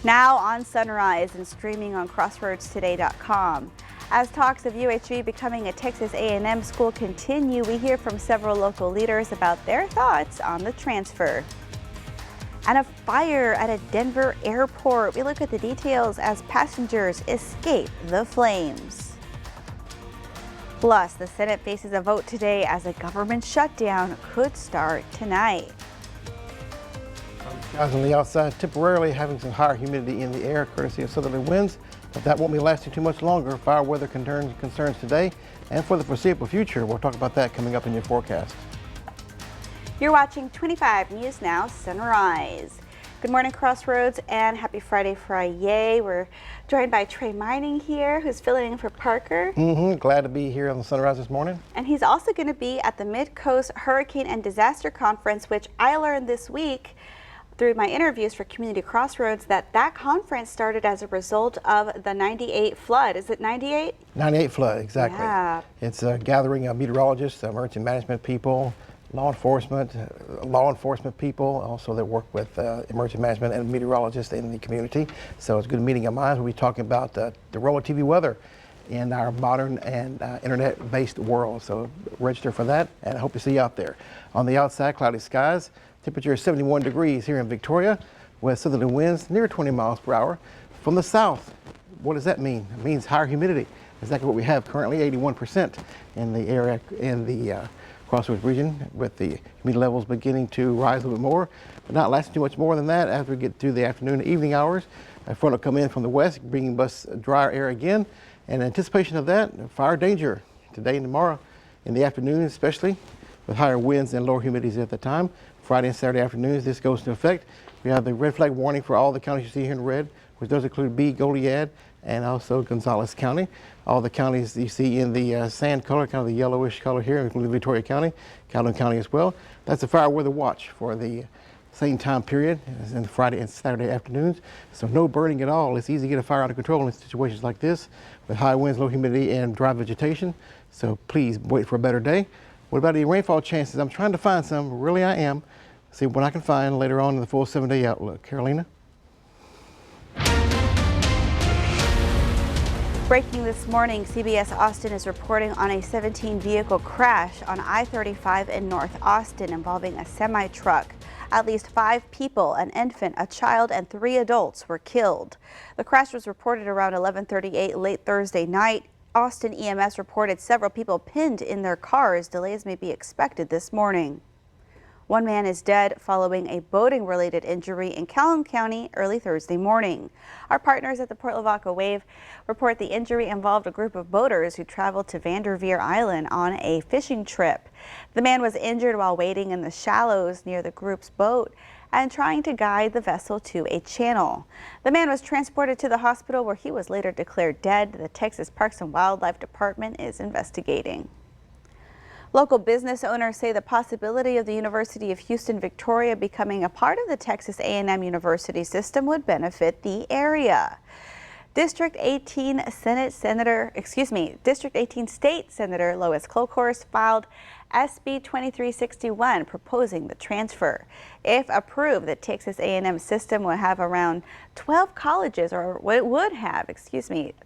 Now on Sunrise and streaming on crossroadstoday.com. As talks of UHV becoming a Texas A&M school continue, we hear from several local leaders about their thoughts on the transfer. And a fire at a Denver airport. We look at the details as passengers escape the flames. Plus, the Senate faces a vote today as a government shutdown could start tonight. Guys on the outside temporarily having some higher humidity in the air courtesy of southerly winds, but that won't be lasting too much longer. Fire weather concerns today and for the foreseeable future. We'll talk about that coming up in your forecast. You're watching 25 News Now Sunrise. Good morning, Crossroads, and happy Friday. We're joined by Trey Mining here, who's filling in for Parker. Glad to be here on the Sunrise this morning. And he's also going to be at the Mid-Coast Hurricane and Disaster Conference, which I learned this week through my interviews for Community Crossroads that conference started as a result of the 98 flood. Is it 98? 98 flood, exactly. Yeah. It's a gathering of meteorologists, emergency management people, law enforcement people, also that work with emergency management and meteorologists in the community. So it's a good meeting of minds. We'll be talking about the role of TV weather in our modern and internet-based world. So register for that, and I hope to see you out there. On the outside, cloudy skies. Temperature is 71 degrees here in Victoria with southerly winds near 20 miles per hour. From the south, what does that mean? It means higher humidity. Exactly what we have currently, 81% in the area in the Crossroads region, with the humidity levels beginning to rise a little bit more, but not lasting too much more than that as we get through the afternoon and evening hours. A front will come in from the west, bringing us drier air again. And in anticipation of that, fire danger today and tomorrow in the afternoon especially, with higher winds and lower humidities at the time. Friday and Saturday afternoons, this goes into effect. We have the red flag warning for all the counties you see here in red, which does include B, Goliad, and also Gonzales County. All the counties you see in the sand color, kind of the yellowish color here, including Victoria County, Calhoun County as well. That's a fire weather watch for the same time period as in Friday and Saturday afternoons. So no burning at all. It's easy to get a fire under control in situations like this with high winds, low humidity, and dry vegetation. So please wait for a better day. What about the rainfall chances? I'm trying to find some, really I am. See what I can find later on in the full 7-day outlook. Carolina? Breaking this morning, CBS Austin is reporting on a 17-vehicle crash on I-35 in North Austin involving a semi-truck. At least 5 people, an infant, a child, and 3 adults were killed. The crash was reported around 11:38 late Thursday night. Austin EMS reported several people pinned in their cars. Delays may be expected this morning. 1 man is dead following a boating-related injury in Calhoun County early Thursday morning. Our partners at the Port Lavaca Wave report the injury involved a group of boaters who traveled to Vanderveer Island on a fishing trip. The man was injured while wading in the shallows near the group's boat and trying to guide the vessel to a channel. The man was transported to the hospital where he was later declared dead. The Texas Parks and Wildlife Department is investigating. Local business owners say the possibility of the University of Houston Victoria becoming a part of the Texas A&M University system would benefit the area. District 18 State Senator Lois Kolkhorst filed SB 2361 proposing the transfer. If approved, the Texas A&M system would have around 12 colleges, or what would have,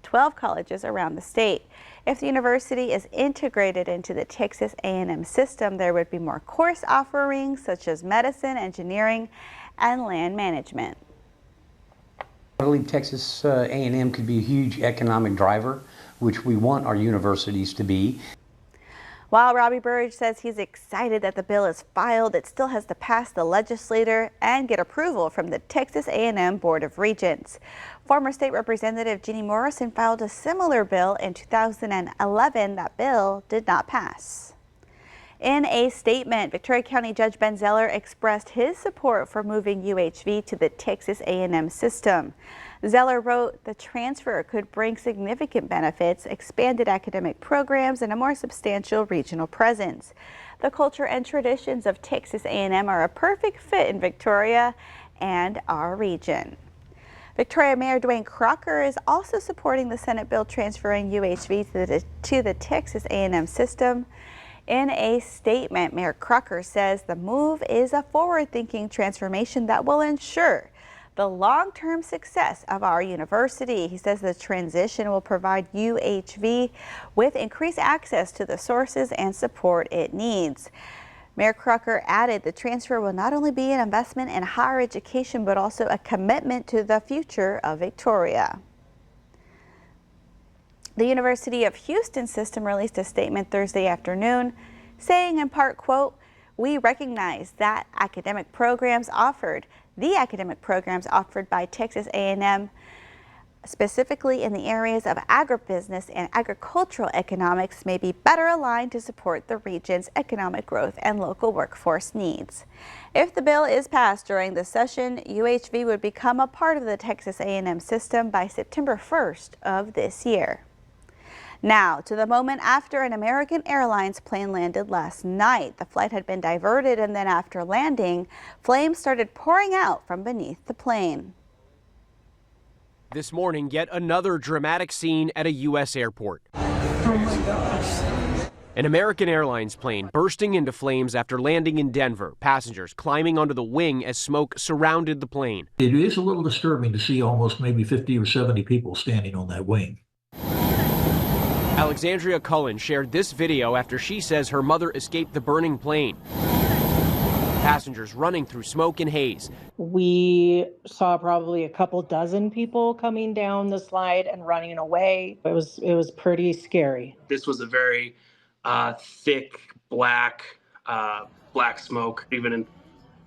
12 colleges around the state. If the university is integrated into the Texas A&M system, there would be more course offerings such as medicine, engineering, and land management. I believe Texas A&M could be a huge economic driver, which we want our universities to be. While Robbie Burge says he's excited that the bill is filed, it still has to pass the legislature and get approval from the Texas A&M Board of Regents. Former State Representative Jeannie Morrison filed a similar bill in 2011. That bill did not pass. In a statement, Victoria County Judge Ben Zeller expressed his support for moving UHV to the Texas A&M system. Zeller wrote, "The transfer could bring significant benefits, expanded academic programs, and a more substantial regional presence. The culture and traditions of Texas A&M are a perfect fit in Victoria and our region." Victoria Mayor Dwayne Crocker is also supporting the Senate bill transferring UHV to the Texas A&M system. In a statement, Mayor Crocker says the move is a forward-thinking transformation that will ensure the long-term success of our university. He says the transition will provide UHV with increased access to the sources and support it needs. Mayor Crocker added the transfer will not only be an investment in higher education, but also a commitment to the future of Victoria. The University of Houston system released a statement Thursday afternoon saying in part, quote, "We recognize that the academic programs offered by Texas A&M, specifically in the areas of agribusiness and agricultural economics, may be better aligned to support the region's economic growth and local workforce needs." If the bill is passed during the session, UHV would become a part of the Texas A&M system by September 1st of this year. Now to the moment after an American Airlines plane landed last night. The flight had been diverted, and then after landing, flames started pouring out from beneath the plane. This morning, yet another dramatic scene at a U.S. airport. Oh my gosh. An American Airlines plane bursting into flames after landing in Denver. Passengers climbing onto the wing as smoke surrounded the plane. It is a little disturbing to see almost maybe 50 or 70 people standing on that wing. Alexandria Cullen shared this video after she says her mother escaped the burning plane. Passengers running through smoke and haze. We saw probably a couple dozen people coming down the slide and running away. It was pretty scary. This was a very thick black smoke. Even in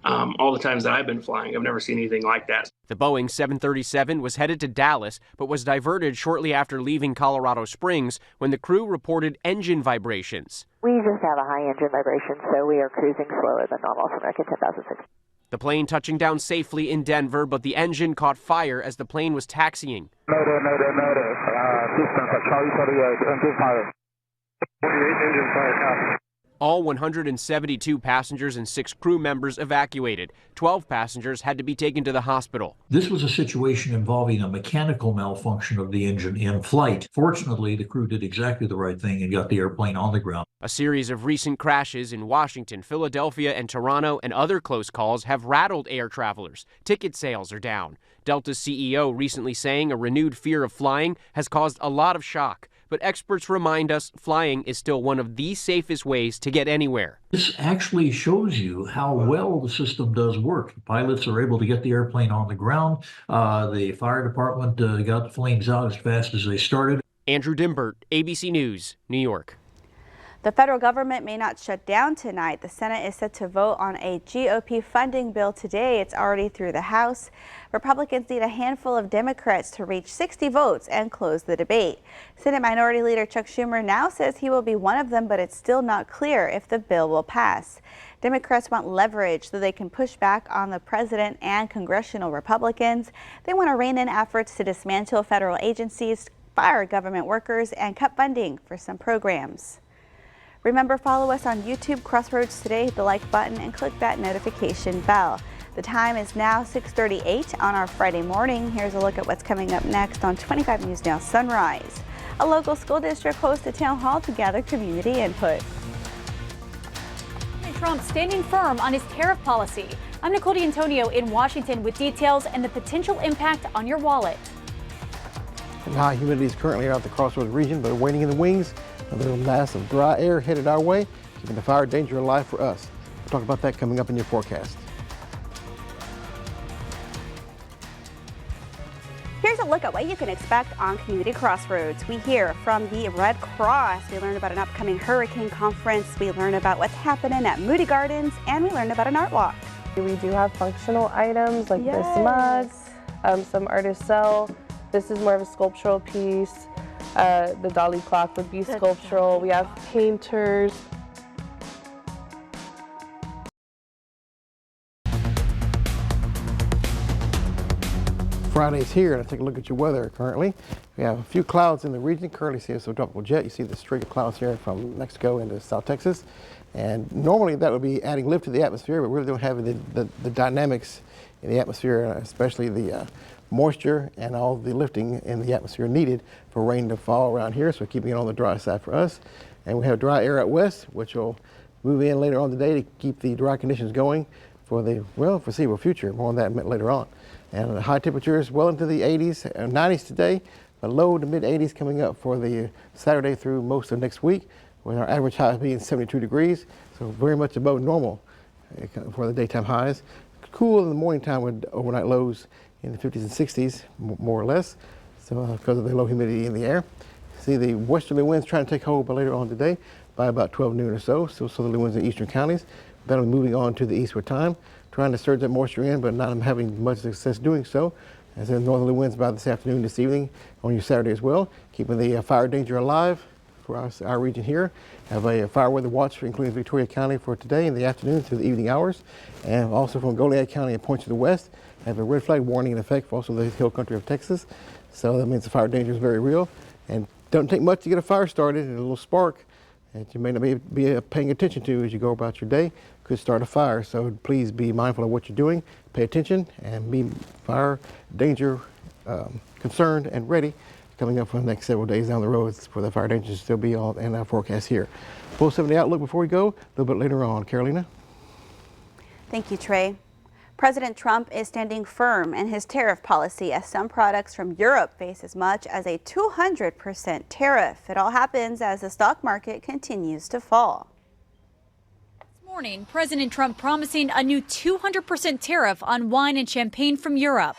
all the times that I've been flying, I've never seen anything like that. The Boeing 737 was headed to Dallas, but was diverted shortly after leaving Colorado Springs when the crew reported engine vibrations. We just have a high engine vibration, so we are cruising slower than normal for American 10,006. The plane touching down safely in Denver, but the engine caught fire as the plane was taxiing. Mayday. Houston, Charlie 38, engine fire. 48 engine fire, copy. All 172 passengers and 6 crew members evacuated. 12 passengers had to be taken to the hospital. This was a situation involving a mechanical malfunction of the engine in flight. Fortunately, the crew did exactly the right thing and got the airplane on the ground. A series of recent crashes in Washington, Philadelphia, and Toronto and other close calls have rattled air travelers. Ticket sales are down. Delta's CEO recently saying a renewed fear of flying has caused a lot of shock. But experts remind us flying is still one of the safest ways to get anywhere. This actually shows you how well the system does work. Pilots are able to get the airplane on the ground. The fire department got the flames out as fast as they started. Andrew Dimbert, ABC News, New York. The federal government may not shut down tonight. The Senate is set to vote on a GOP funding bill today. It's already through the House. Republicans need a handful of Democrats to reach 60 votes and close the debate. Senate Minority Leader Chuck Schumer now says he will be one of them, but it's still not clear if the bill will pass. Democrats want leverage so they can push back on the president and congressional Republicans. They want to rein in efforts to dismantle federal agencies, fire government workers, and cut funding for some programs. Remember, follow us on YouTube, Crossroads Today, hit the like button and click that notification bell. The time is now 6:38 on our Friday morning. Here's a look at what's coming up next on 25 News Now Sunrise. A local school district hosts a town hall to gather community input. Trump standing firm on his tariff policy. I'm Nicole D'Antonio in Washington with details and the potential impact on your wallet. And high humidity is currently around the Crossroads region, but waiting in the wings. Another mass of dry air headed our way, keeping the fire danger alive for us. We'll talk about that coming up in your forecast. Here's a look at what you can expect on Community Crossroads. We hear from the Red Cross. We learn about an upcoming hurricane conference. We learn about what's happening at Moody Gardens, and we learn about an art walk. We do have functional items like this mug. Some artists sell. This is more of a sculptural piece. The dolly clock would be sculptural. We have painters. Friday's here, and I take a look at your weather currently. We have a few clouds in the region. Currently see a subtropical jet. You see the streak of clouds here from Mexico into South Texas. And normally that would be adding lift to the atmosphere, but we really don't have the dynamics in the atmosphere, especially the moisture and all the lifting in the atmosphere needed for rain to fall around here, so we're keeping it on the dry side for us. And we have dry air out west, which will move in later on today to keep the dry conditions going for the foreseeable future. More on that later on. And high temperatures well into the 80s and 90s today, but low to mid 80s coming up for the Saturday through most of next week, with our average high being 72 degrees, so very much above normal for the daytime highs. Cool in the morning time with overnight lows in the 50s and 60s, more or less, so because of the low humidity in the air. See the westerly winds trying to take hold by later on today by about 12 noon or so. Still southerly winds in eastern counties. That'll be moving on to the eastward time, trying to surge that moisture in, but not having much success doing so. As the northerly winds by this afternoon, this evening, on your Saturday as well, keeping the fire danger alive for our region here. Have a fire weather watch, including Victoria County, for today in the afternoon through the evening hours, and also from Goliad County and points to the west, have a red flag warning in effect for also the hill country of Texas. So that means the fire danger is very real, and don't take much to get a fire started. And a little spark that you may not be paying attention to as you go about your day could start a fire. So please be mindful of what you're doing, pay attention, and be fire danger concerned and ready coming up for the next several days down the road for the fire danger to still be all in our forecast here. Full 7-day outlook before we go, a little bit later on. Carolina? Thank you, Trey. President Trump is standing firm in his tariff policy as some products from Europe face as much as a 200% tariff. It all happens as the stock market continues to fall. This morning, President Trump promising a new 200% tariff on wine and champagne from Europe.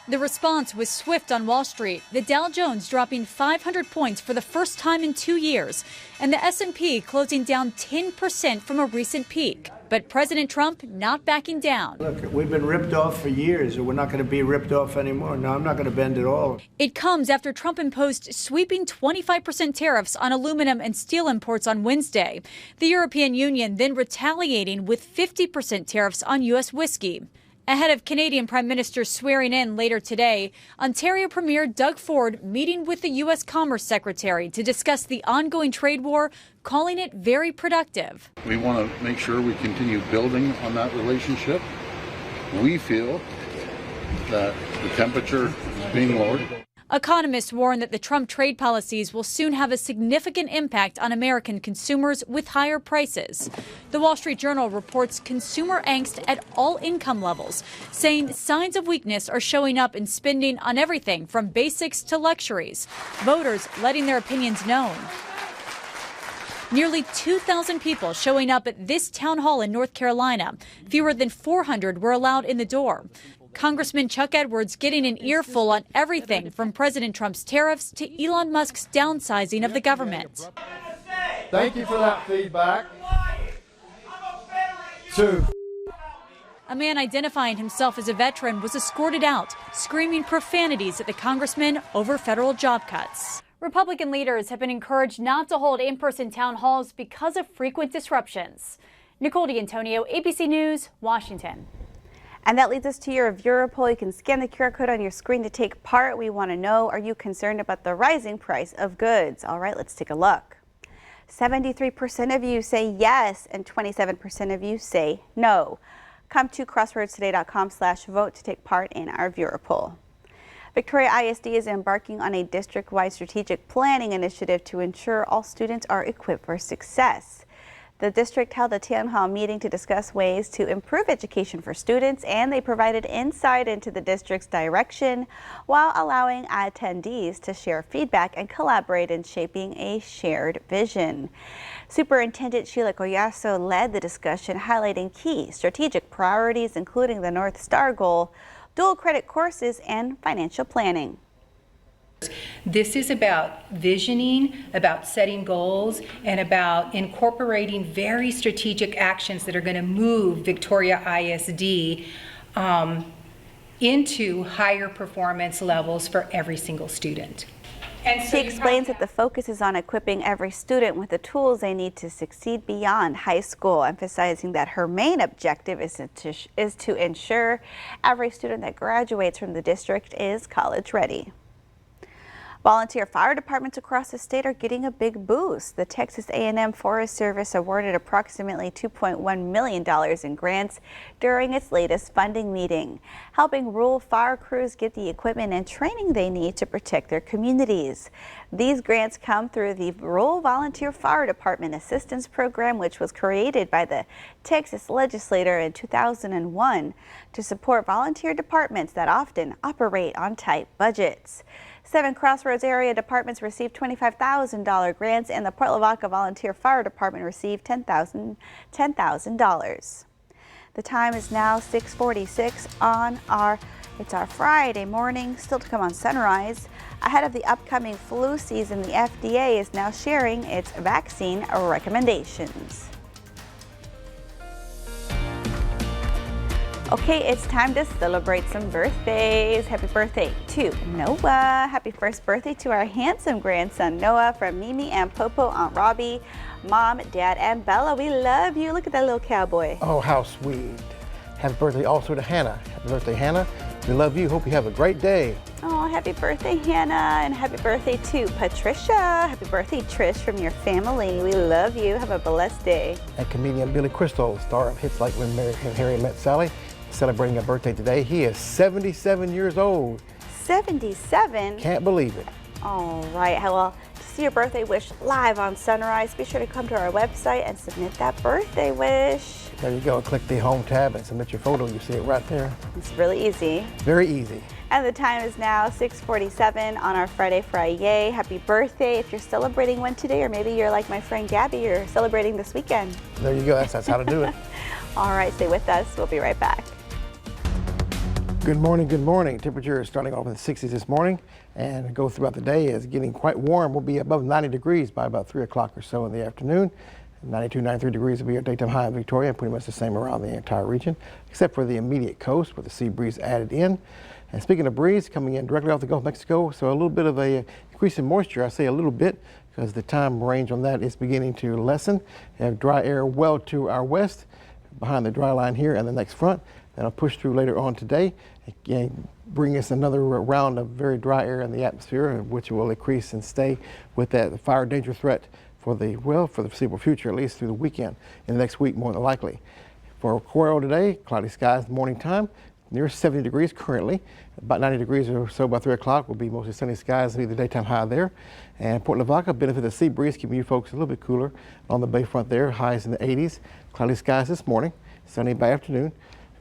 The response was swift on Wall Street, the Dow Jones dropping 500 points for the first time in 2 years, and the S&P closing down 10% from a recent peak. But President Trump not backing down. Look, we've been ripped off for years, and we're not going to be ripped off anymore. No, I'm not going to bend at all. It comes after Trump imposed sweeping 25% tariffs on aluminum and steel imports on Wednesday. The European Union then retaliating with 50% tariffs on U.S. whiskey. Ahead of Canadian Prime Minister swearing in later today, Ontario Premier Doug Ford meeting with the U.S. Commerce Secretary to discuss the ongoing trade war, calling it very productive. We want to make sure we continue building on that relationship. We feel that the temperature is being lowered. Economists warn that the Trump trade policies will soon have a significant impact on American consumers with higher prices. The Wall Street Journal reports consumer angst at all income levels, saying signs of weakness are showing up in spending on everything from basics to luxuries. Voters letting their opinions known. Nearly 2,000 people showing up at this town hall in North Carolina. Fewer than 400 were allowed in the door. Congressman Chuck Edwards getting an earful on everything from President Trump's tariffs to Elon Musk's downsizing of the government. Thank you for that feedback. A man identifying himself as a veteran was escorted out, screaming profanities at the congressman over federal job cuts. Republican leaders have been encouraged not to hold in-person town halls because of frequent disruptions. Nicole D'Antonio, ABC News, Washington. And that leads us to your viewer poll. You can scan the QR code on your screen to take part. We want to know, are you concerned about the rising price of goods? All right, let's take a look. 73% of you say yes, and 27% of you say no. Come to crosswordstoday.com/vote to take part in our viewer poll. Victoria ISD is embarking on a district-wide strategic planning initiative to ensure all students are equipped for success. The district held a town hall meeting to discuss ways to improve education for students, and they provided insight into the district's direction while allowing attendees to share feedback and collaborate in shaping a shared vision. Superintendent Sheila Collazo led the discussion, highlighting key strategic priorities, including the North Star goal, dual credit courses, and financial planning. This is about visioning, about setting goals, and about incorporating very strategic actions that are going to move Victoria ISD into higher performance levels for every single student. And so she explains that the focus is on equipping every student with the tools they need to succeed beyond high school, emphasizing that her main objective is to ensure every student that graduates from the district is college ready. Volunteer fire departments across the state are getting a big boost. The Texas A&M Forest Service awarded approximately $2.1 million in grants during its latest funding meeting, helping rural fire crews get the equipment and training they need to protect their communities. These grants come through the Rural Volunteer Fire Department Assistance Program, which was created by the Texas legislature in 2001 to support volunteer departments that often operate on tight budgets. 7 Crossroads area departments received $25,000 grants, and the Port Lavaca Volunteer Fire Department received $10,000. The time is now 6:46 on it's our Friday morning, still to come on Sunrise. Ahead of the upcoming flu season, the FDA is now sharing its vaccine recommendations. Okay, it's time to celebrate some birthdays. Happy birthday to Noah. Happy first birthday to our handsome grandson, Noah, from Mimi and Popo, Aunt Robbie, Mom, Dad, and Bella. We love you. Look at that little cowboy. Oh, how sweet. Happy birthday also to Hannah. Happy birthday, Hannah. We love you. Hope you have a great day. Oh, happy birthday, Hannah, and happy birthday to Patricia. Happy birthday, Trish, from your family. We love you. Have a blessed day. And comedian Billy Crystal, star of hits like When Mary and Harry Met Sally, celebrating a birthday today. He is 77 years old. 77? Can't believe it. All right. Well, to see your birthday wish live on Sunrise, be sure to come to our website and submit that birthday wish. There you go. Click the home tab and submit your photo. You see it right there. It's really easy. Very easy. And the time is now 6:47 on our Friday. Happy birthday if you're celebrating one today, or maybe you're like my friend Gabby, you're celebrating this weekend. There you go. That's how to do it. All right, stay with us. We'll be right back. Good morning, good morning. Temperature is starting off in the 60s this morning and go throughout the day. It's getting quite warm. We'll be above 90 degrees by about 3 o'clock or so in the afternoon. 92, 93 degrees will be our daytime high in Victoria, pretty much the same around the entire region, except for the immediate coast with the sea breeze added in. And speaking of breeze, coming in directly off the Gulf of Mexico, so a little bit of a increase in moisture. I say a little bit because the time range on that is beginning to lessen. We have dry air well to our west, behind the dry line here and the next front. That'll push through later on today, again, bring us another round of very dry air in the atmosphere, which will increase and stay with that fire danger threat for the foreseeable future, at least through the weekend, in the next week more than likely. For Coral today, cloudy skies in the morning time, near 70 degrees currently, about 90 degrees or so by 3 o'clock will be mostly sunny skies and be the daytime high there. And Port Lavaca, benefit of the sea breeze, keeping you folks a little bit cooler on the bayfront there, highs in the 80s. Cloudy skies this morning, sunny by afternoon.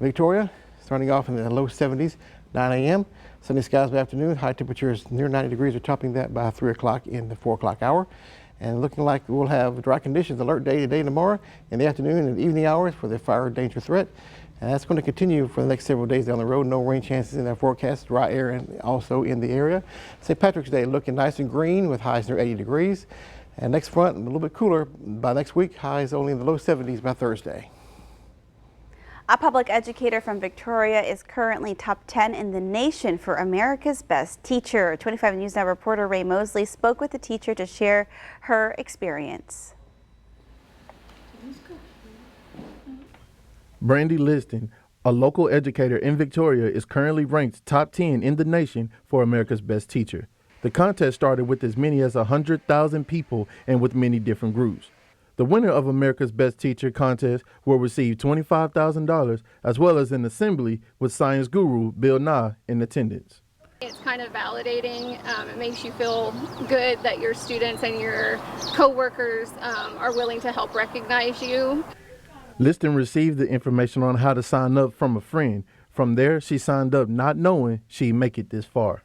Victoria, starting off in the low 70s, 9 a.m. Sunny skies by afternoon, high temperatures near 90 degrees or topping that by 3 o'clock in the 4 o'clock hour. And looking like we'll have dry conditions, alert day today and tomorrow in the afternoon and evening hours for the fire danger threat. And that's going to continue for the next several days down the road. No rain chances in our forecast, dry air and also in the area. St. Patrick's Day looking nice and green with highs near 80 degrees. And next front, a little bit cooler by next week, highs only in the low 70s by Thursday. A public educator from Victoria is currently top 10 in the nation for America's Best Teacher. 25 News Now reporter Ray Mosley spoke with the teacher to share her experience. Brandy Liston, a local educator in Victoria, is currently ranked top 10 in the nation for America's Best Teacher. The contest started with as many as 100,000 people and with many different groups. The winner of America's Best Teacher contest will receive $25,000 as well as an assembly with science guru Bill Nye in attendance. It's kind of validating. It makes you feel good that your students and your co-workers are willing to help recognize you. Liston received the information on how to sign up from a friend. From there, she signed up not knowing she'd make it this far.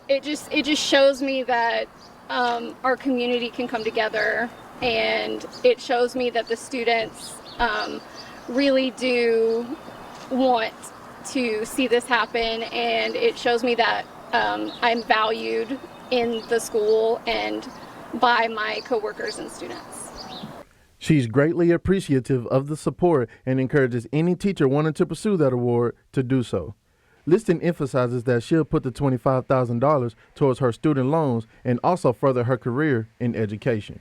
It just shows me that our community can come together, and it shows me that the students really do want to see this happen, and it shows me that I'm valued in the school and by my coworkers and students. She's greatly appreciative of the support and encourages any teacher wanting to pursue that award to do so. Liston emphasizes that she'll put the $25,000 towards her student loans and also further her career in education.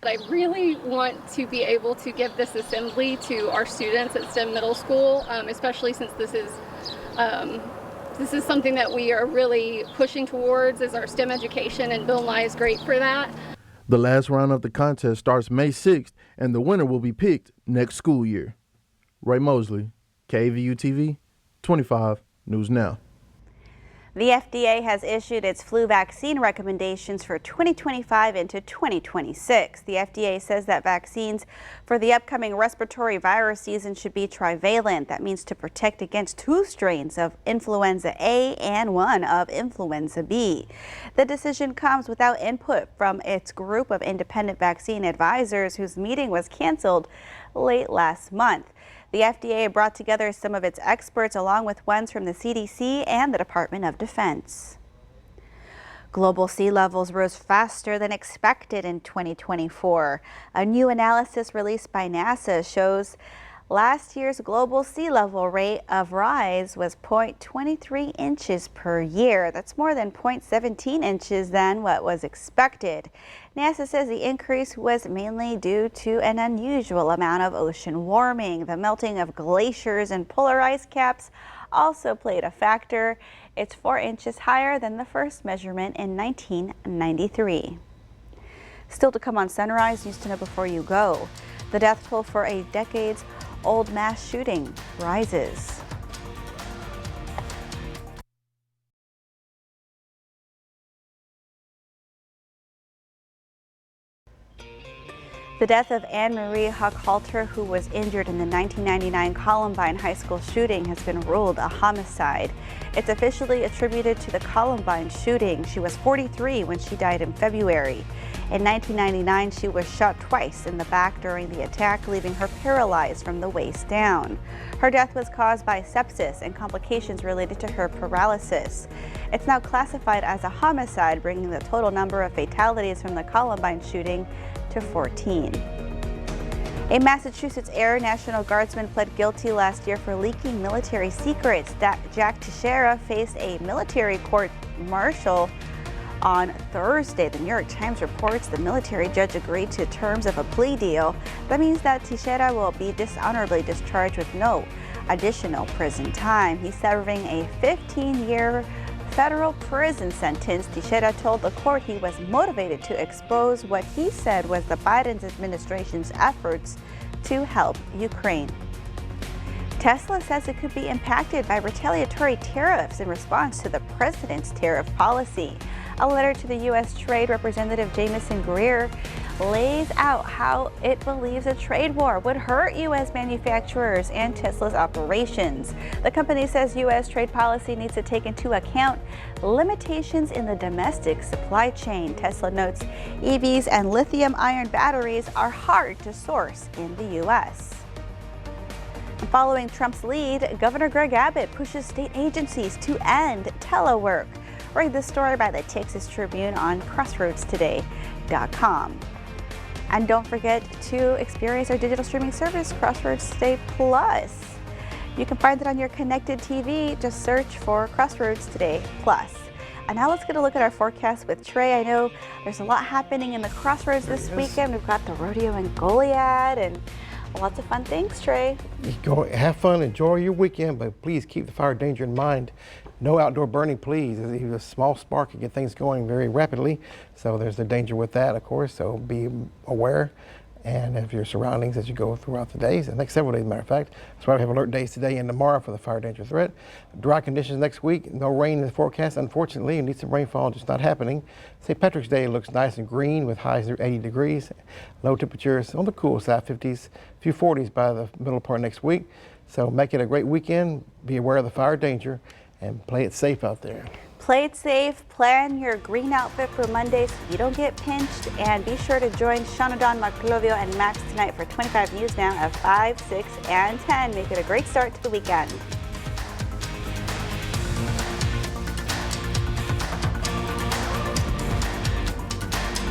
I really want to be able to give this assembly to our students at STEM Middle School, especially since this is this is something that we are really pushing towards is our STEM education, and Bill Nye is great for that. The last round of the contest starts May 6th, and the winner will be picked next school year. Ray Mosley, KVUTV, 25 News Now. The FDA has issued its flu vaccine recommendations for 2025 into 2026. The FDA says that vaccines for the upcoming respiratory virus season should be trivalent. That means to protect against 2 strains of influenza A and 1 of influenza B. The decision comes without input from its group of independent vaccine advisors whose meeting was canceled late last month. The FDA brought together some of its experts along with ones from the CDC and the Department of Defense. Global sea levels rose faster than expected in 2024. A new analysis released by NASA shows last year's global sea level rate of rise was 0.23 inches per year. That's more than 0.17 inches than what was expected. NASA says the increase was mainly due to an unusual amount of ocean warming. The melting of glaciers and polar ice caps also played a factor. It's 4 inches higher than the first measurement in 1993. Still to come on Sunrise, news to know before you go. The death toll for a decades-old mass shooting rises. The death of Anne Marie Hochhalter, who was injured in the 1999 Columbine High School shooting, has been ruled a homicide. It's officially attributed to the Columbine shooting. She was 43 when she died in February. In 1999, she was shot twice in the back during the attack, leaving her paralyzed from the waist down. Her death was caused by sepsis and complications related to her paralysis. It's now classified as a homicide, bringing the total number of fatalities from the Columbine shooting to 14. A Massachusetts Air National Guardsman pled guilty last year for leaking military secrets. Jack Teixeira faced a military court-martial on Thursday. The New York Times reports the military judge agreed to terms of a plea deal. That means that Teixeira will be dishonorably discharged with no additional prison time. He's serving a 15-year federal prison sentence. Teixeira told the court he was motivated to expose what he said was the Biden administration's efforts to help Ukraine. Tesla says it could be impacted by retaliatory tariffs in response to the president's tariff policy. A letter to the U.S. Trade Representative Jamieson Greer lays out how it believes a trade war would hurt U.S. manufacturers and Tesla's operations. The company says U.S. trade policy needs to take into account limitations in the domestic supply chain. Tesla notes EVs and lithium-ion batteries are hard to source in the U.S. Following Trump's lead, Governor Greg Abbott pushes state agencies to end telework. Read this story by the Texas Tribune on CrossroadsToday.com. And don't forget to experience our digital streaming service, Crossroads Today Plus. You can find it on your connected TV. Just search for Crossroads Today Plus. And now let's get a look at our forecast with Trey. I know there's a lot happening in the Crossroads this weekend. We've got the rodeo in Goliad and lots of fun things, Trey. Go have fun, enjoy your weekend, but please keep the fire danger in mind. No outdoor burning, please. Even a small spark can get things going very rapidly. So there's the danger with that, of course. So be aware and of your surroundings as you go throughout the days. The next several days, as a matter of fact. That's why we have alert days today and tomorrow for the fire danger threat. Dry conditions next week. No rain in the forecast, unfortunately. You need some rainfall, just not happening. St. Patrick's Day looks nice and green with highs near 80 degrees. Low temperatures on the cool side, 50s, a few 40s by the middle part next week. So make it a great weekend. Be aware of the fire danger and play it safe out there. Play it safe, plan your green outfit for Monday so you don't get pinched, and be sure to join Shauna Dawn, Marclovio, and Max tonight for 25 News Now at 5, 6, and 10. Make it a great start to the weekend.